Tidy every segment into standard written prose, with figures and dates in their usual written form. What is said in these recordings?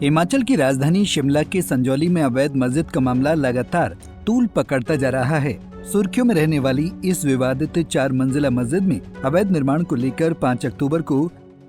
हिमाचल की राजधानी शिमला के संजौली में अवैध मस्जिद का मामला लगातार तूल पकड़ता जा रहा है। सुर्खियों में रहने वाली इस विवादित 4 मंजिला मस्जिद में अवैध निर्माण को लेकर 5 अक्टूबर को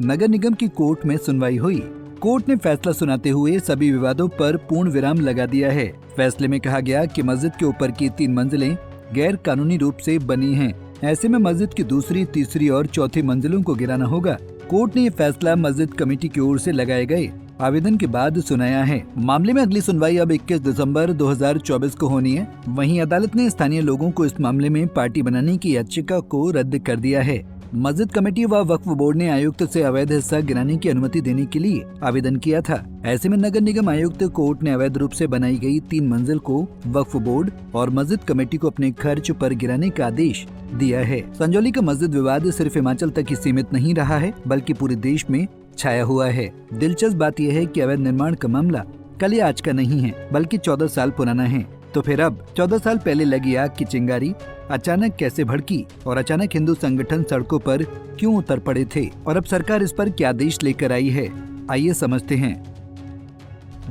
नगर निगम की कोर्ट में सुनवाई हुई। कोर्ट ने फैसला सुनाते हुए सभी विवादों पर पूर्ण विराम लगा दिया है। फैसले में कहा गया कि मस्जिद के ऊपर की 3 मंजिलें गैर कानूनी रूप से बनी हैं। ऐसे में मस्जिद की दूसरी, तीसरी और चौथी मंजिलों को गिराना होगा। कोर्ट ने ये फैसला मस्जिद कमेटी की ओर से लगाए गए आवेदन के बाद सुनाया है। मामले में अगली सुनवाई अब 21 दिसंबर 2024 को होनी है। वहीं अदालत ने स्थानीय लोगों को इस मामले में पार्टी बनाने की याचिका को रद्द कर दिया है। मस्जिद कमेटी व वक्फ बोर्ड ने आयुक्त से अवैध हिस्सा गिराने की अनुमति देने के लिए आवेदन किया था। ऐसे में नगर निगम आयुक्त कोर्ट ने अवैध रूप से बनाई गई 3 मंजिल को वक्फ बोर्ड और मस्जिद कमेटी को अपने खर्च पर गिराने का आदेश दिया है। संजौली का मस्जिद विवाद सिर्फ हिमाचल तक ही सीमित नहीं रहा है, बल्कि पूरे देश में छाया हुआ है। दिलचस्प बात यह है कि अवैध निर्माण का मामला कल या आज का नहीं है, बल्कि 14 साल पुराना है। तो फिर अब 14 साल पहले लगी आग की चिंगारी अचानक कैसे भड़की और अचानक हिंदू संगठन सड़कों पर क्यों उतर पड़े थे और अब सरकार इस पर क्या आदेश लेकर आई है, आइए समझते हैं।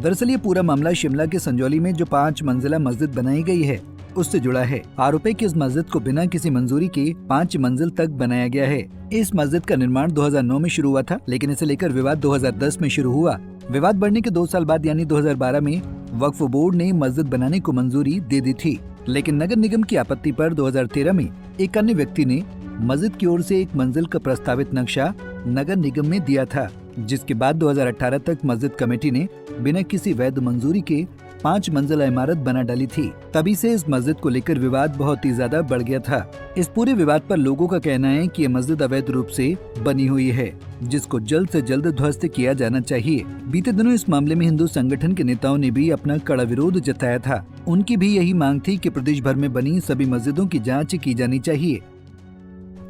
दरअसल ये पूरा मामला शिमला के संजौली में जो 5 मंजिला मस्जिद बनाई गई है उससे जुड़ा है। आरोप है कि इस मस्जिद को बिना किसी मंजूरी के 5 मंजिल तक बनाया गया है। इस मस्जिद का निर्माण 2009 में शुरू हुआ था, लेकिन इसे लेकर विवाद 2010 में शुरू हुआ। विवाद बढ़ने के 2 साल बाद यानी 2012 में वक्फ बोर्ड ने मस्जिद बनाने को मंजूरी दे दी थी, लेकिन नगर निगम की आपत्ति पर 2013 में एक अन्य व्यक्ति ने मस्जिद की ओर से 1 मंजिल का प्रस्तावित नक्शा नगर निगम में दिया था, जिसके बाद 2018 तक मस्जिद कमेटी ने बिना किसी वैध मंजूरी के 5 मंजिला इमारत बना डाली थी। तभी से इस मस्जिद को लेकर विवाद बहुत ही ज्यादा बढ़ गया था। इस पूरे विवाद पर लोगों का कहना है कि ये मस्जिद अवैध रूप से बनी हुई है, जिसको जल्द से जल्द ध्वस्त किया जाना चाहिए। बीते दिनों इस मामले में हिंदू संगठन के नेताओं ने भी अपना कड़ा विरोध जताया था। उनकी भी यही मांग थी कि प्रदेश भर में बनी सभी मस्जिदों की जाँच की जानी चाहिए।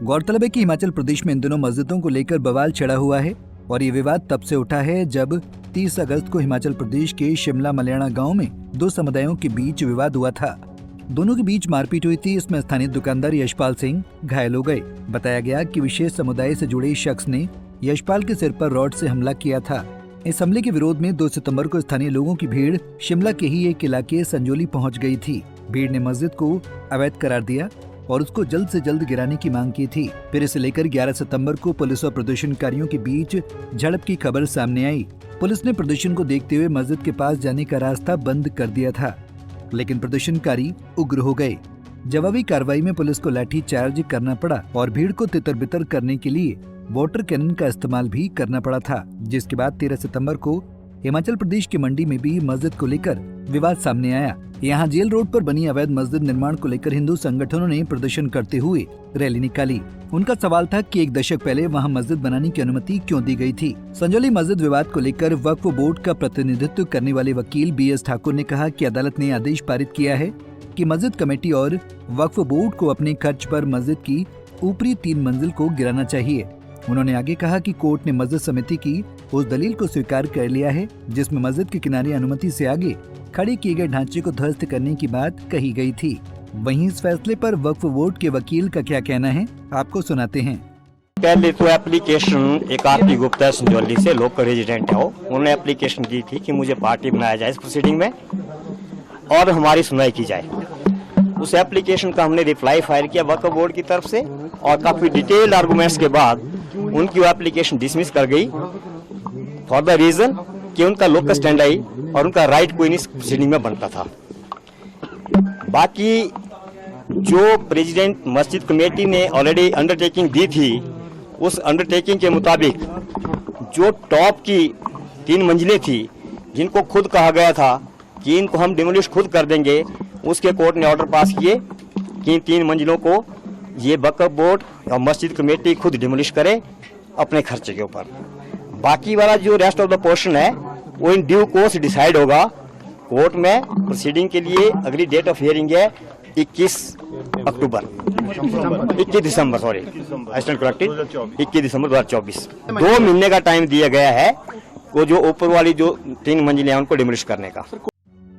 गौरतलब है कि हिमाचल प्रदेश में इन दिनों मस्जिदों को लेकर बवाल छिड़ा हुआ है और ये विवाद तब से उठा है जब 30 अगस्त को हिमाचल प्रदेश के शिमला मल्याणा गांव में 2 समुदायों के बीच विवाद हुआ था। दोनों के बीच मारपीट हुई थी। इसमें स्थानीय दुकानदार यशपाल सिंह घायल हो गए। बताया गया कि विशेष समुदाय से जुड़े शख्स ने यशपाल के सिर पर रॉड से हमला किया था। इस हमले के विरोध में 2 सितंबर को स्थानीय लोगों की भीड़ शिमला के ही एक इलाके संजौली पहुँच गयी थी। भीड़ ने मस्जिद को अवैध करार दिया और उसको जल्द से जल्द गिराने की मांग की थी। फिर इसे लेकर 11 सितंबर को पुलिस और प्रदर्शनकारियों के बीच झड़प की खबर सामने आई। पुलिस ने प्रदर्शन को देखते हुए मस्जिद के पास जाने का रास्ता बंद कर दिया था, लेकिन प्रदर्शनकारी उग्र हो गए। जवाबी कार्रवाई में पुलिस को लाठी चार्ज करना पड़ा और भीड़ को तितर-बितर करने के लिए वाटर कैनन का इस्तेमाल भी करना पड़ा था। जिसके बाद 13 सितंबर को हिमाचल प्रदेश की मंडी में भी मस्जिद को लेकर विवाद सामने आया। यहाँ जेल रोड पर बनी अवैध मस्जिद निर्माण को लेकर हिंदू संगठनों ने प्रदर्शन करते हुए रैली निकाली। उनका सवाल था कि 1 दशक पहले वहाँ मस्जिद बनाने की अनुमति क्यों दी गई थी। संजौली मस्जिद विवाद को लेकर वक्फ बोर्ड का प्रतिनिधित्व करने वाले वकील BS ठाकुर ने कहा कि अदालत ने आदेश पारित किया है कि मस्जिद कमेटी और वक्फ बोर्ड को अपने खर्च पर मस्जिद की ऊपरी 3 मंजिल को गिराना चाहिए। उन्होंने आगे कहा कि कोर्ट ने मस्जिद समिति की उस दलील को स्वीकार कर लिया है जिसमें मस्जिद के किनारे अनुमति से आगे खड़े किए गए ढांचे को ध्वस्त करने की बात कही गई थी। वहीं इस फैसले पर वक्फ बोर्ड के वकील का क्या कहना है, आपको सुनाते हैं। पहले तो एप्लीकेशन एक आरती गुप्ता संजौली से लोकल रेजिडेंट है, उन्होंने एप्लीकेशन की थी कि मुझे पार्टी बनाया जाए इस प्रोसीडिंग में और हमारी सुनवाई की जाए। उस एप्लीकेशन का हमने रिप्लाई फाइल किया वक्फ बोर्ड की तरफ से और काफी डिटेल्ड आर्गुमेंट्स के बाद उनकी वो एप्लीकेशन डिसमिस कर गई फॉर द रीजन कि उनका लोकल स्टैंड आई और उनका राइट कोई नहीं प्रोसीडिंग में बनता था। बाकी जो प्रेसिडेंट मस्जिद कमेटी ने ऑलरेडी अंडरटेकिंग दी थी, उस अंडरटेकिंग के मुताबिक जो टॉप की 3 मंजिलें थी जिनको खुद कहा गया था कि इनको हम डिमोलिश खुद कर देंगे, उसके कोर्ट ने ऑर्डर पास किए कि इन 3 मंजिलों को ये वक्फ बोर्ड और मस्जिद कमेटी खुद डिमोलिश करे अपने खर्चे के ऊपर। बाकी वाला जो रेस्ट ऑफ द पोर्शन है वो इन ड्यू कोर्स डिसाइड होगा कोर्ट में। प्रोसीडिंग के लिए अगली डेट ऑफ हियरिंग है 21 दिसंबर 2024। 2 महीने का टाइम दिया गया है वो जो ऊपर वाली जो 3 मंजिलें हैं उनको डिमोलिश करने का।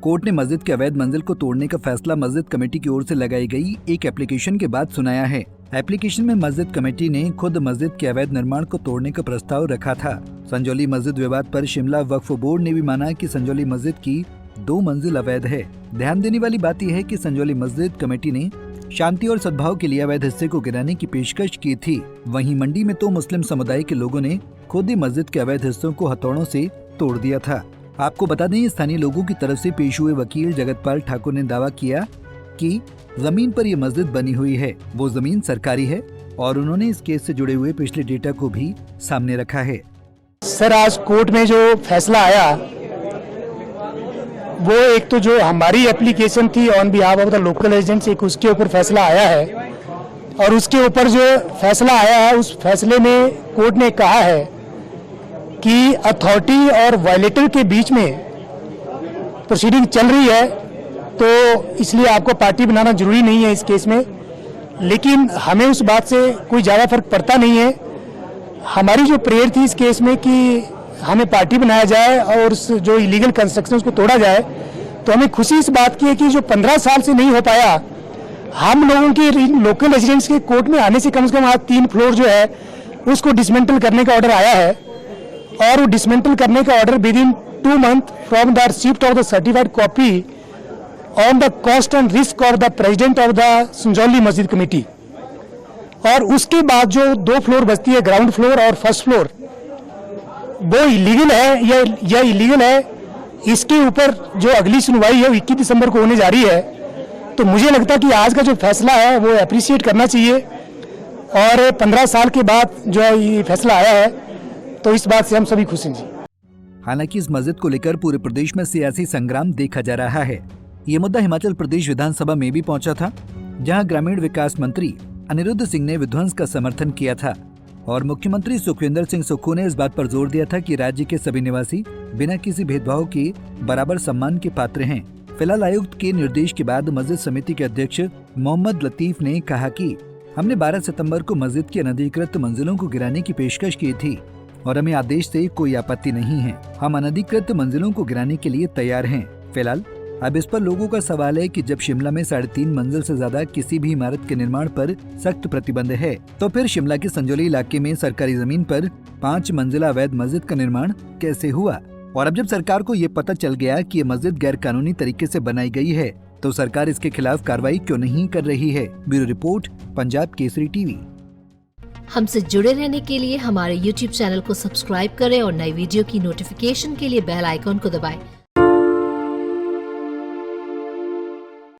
कोर्ट ने मस्जिद के अवैध मंजिल को तोड़ने का फैसला मस्जिद कमेटी की ओर से लगाई गई एक एप्लीकेशन के बाद सुनाया है। एप्लीकेशन में मस्जिद कमेटी ने खुद मस्जिद के अवैध निर्माण को तोड़ने का प्रस्ताव रखा था। संजौली मस्जिद विवाद पर शिमला वक्फ बोर्ड ने भी माना कि संजौली मस्जिद की 2 मंजिल अवैध है। ध्यान देने वाली बात यह है कि संजौली मस्जिद कमेटी ने शांति और सद्भाव के लिए अवैध हिस्से को गिराने की पेशकश की थी। वहीं मंडी में तो मुस्लिम समुदाय के लोगों ने खुद ही मस्जिद के अवैध हिस्सों को हथौड़ों से तोड़ दिया था। आपको बता दें, स्थानीय लोगों की तरफ से पेश हुए वकील जगतपाल ठाकुर ने दावा किया कि जमीन पर ये मस्जिद बनी हुई है, वो जमीन सरकारी है और उन्होंने इस केस से जुड़े हुए पिछले डेटा को भी सामने रखा है। सर, आज कोर्ट में जो फैसला आया वो एक तो जो हमारी एप्लीकेशन थी on behalf of the local agents, एक उसके ऊपर फैसला आया है और उसके ऊपर जो फैसला आया है उस फैसले में कोर्ट ने कहा है कि अथॉरिटी और वायलेटर के बीच में प्रोसीडिंग चल रही है, तो इसलिए आपको पार्टी बनाना जरूरी नहीं है इस केस में। लेकिन हमें उस बात से कोई ज़्यादा फर्क पड़ता नहीं है। हमारी जो प्रेयर थी इस केस में कि हमें पार्टी बनाया जाए और जो इलीगल कंस्ट्रक्शंस को तोड़ा जाए, तो हमें खुशी इस बात की है कि जो 15 साल से नहीं हो पाया, हम लोगों के लोकल रेजिडेंट्स के कोर्ट में आने से कम आज 3 फ्लोर जो है उसको डिसमेंटल करने का ऑर्डर आया है और वो डिसमेंटल करने का order with in 2 month from the receipt of the certified copy on the cost and risk of the president of the Sanjauli मस्जिद कमेटी। और उसके बाद जो 2 फ्लोर बचती है, ग्राउंड फ्लोर और फर्स्ट फ्लोर, वो इलीगल है या इलीगल है, इसके ऊपर जो अगली सुनवाई है वो 21 दिसंबर को होने जा रही है। तो मुझे लगता है कि आज का जो फैसला है वो एप्रिशिएट करना चाहिए और 15 साल के बाद जो है ये फैसला आया है, तो इस बात से हम सभी खुश हैं जी। हालांकि इस मस्जिद को लेकर पूरे प्रदेश में सियासी संग्राम देखा जा रहा है। ये मुद्दा हिमाचल प्रदेश विधानसभा में भी पहुंचा था, जहां ग्रामीण विकास मंत्री अनिरुद्ध सिंह ने विध्वंस का समर्थन किया था और मुख्यमंत्री सुखविंदर सिंह सुक्खू ने इस बात पर जोर दिया था कि राज्य के सभी निवासी बिना किसी भेदभाव के बराबर सम्मान के पात्र हैं। फिलहाल आयुक्त के निर्देश के बाद मस्जिद समिति के अध्यक्ष मोहम्मद लतीफ ने कहा कि हमने 12 सितंबर को मस्जिद की अनधिकृत मंजिलों को गिराने की पेशकश की थी और हमें आदेश से कोई आपत्ति नहीं है। हम अनधिकृत मंजिलों को गिराने के लिए तैयार हैं। फिलहाल अब इस पर लोगों का सवाल है कि जब शिमला में 3.5 मंजिल से ज्यादा किसी भी इमारत के निर्माण पर सख्त प्रतिबंध है, तो फिर शिमला के संजौली इलाके में सरकारी जमीन पर 5 मंजिला अवैध मस्जिद का निर्माण कैसे हुआ? और अब जब सरकार को ये पता चल गया कि ये मस्जिद गैर कानूनी तरीके से बनाई गई है, तो सरकार इसके खिलाफ कार्रवाई क्यों नहीं कर रही है? Bureau report, Punjab Kesari TV. हमसे जुड़े रहने के लिए हमारे YouTube चैनल को सब्सक्राइब करें और नई वीडियो की नोटिफिकेशन के लिए बेल आइकॉन को दबाएं।